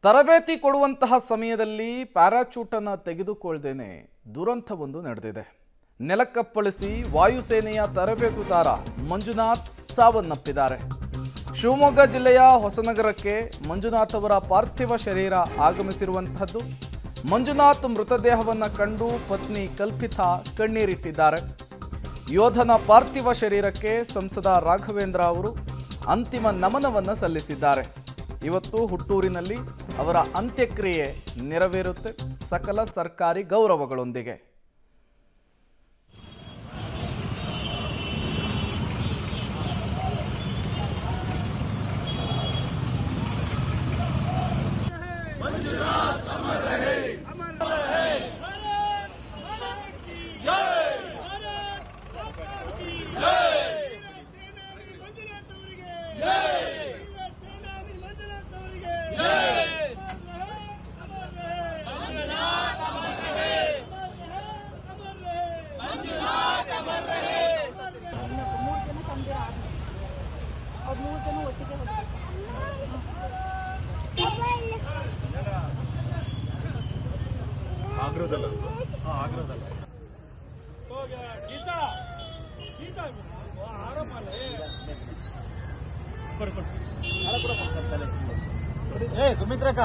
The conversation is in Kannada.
ತರಬೇತಿ ಕೊಡುವಂತಹ ಸಮಯದಲ್ಲಿ ಪ್ಯಾರಾಚೂಟನ್ನು ತೆಗೆದುಕೊಳ್ಳದೇನೆ ದುರಂತವೊಂದು ನಡೆದಿದೆ. ನೆಲಕ್ಕಪ್ಪಳಿಸಿ ವಾಯುಸೇನೆಯ ತರಬೇತುದಾರ ಮಂಜುನಾಥ್ ಸಾವನ್ನಪ್ಪಿದ್ದಾರೆ. ಶಿವಮೊಗ್ಗ ಜಿಲ್ಲೆಯ ಹೊಸನಗರಕ್ಕೆ ಮಂಜುನಾಥ್ ಅವರ ಪಾರ್ಥಿವ ಶರೀರ ಆಗಮಿಸಿರುವಂತಹದ್ದು. ಮಂಜುನಾಥ್ ಮೃತದೇಹವನ್ನು ಕಂಡು ಪತ್ನಿ ಕಲ್ಪಿತಾ ಕಣ್ಣೀರಿಟ್ಟಿದ್ದಾರೆ. ಯೋಧನ ಪಾರ್ಥಿವ ಶರೀರಕ್ಕೆ ಸಂಸದ ರಾಘವೇಂದ್ರ ಅವರು ಅಂತಿಮ ನಮನವನ್ನು ಸಲ್ಲಿಸಿದ್ದಾರೆ. ಇವತ್ತು ಹುಟ್ಟೂರಿನಲ್ಲಿ ಅವರ ಅಂತ್ಯಕ್ರಿಯೆ ನೆರವೇರುತ್ತೆ ಸಕಲ ಸರ್ಕಾರಿ ಗೌರವಗಳೊಂದಿಗೆ. ಸುಮಿತ್ರಕ್ಕ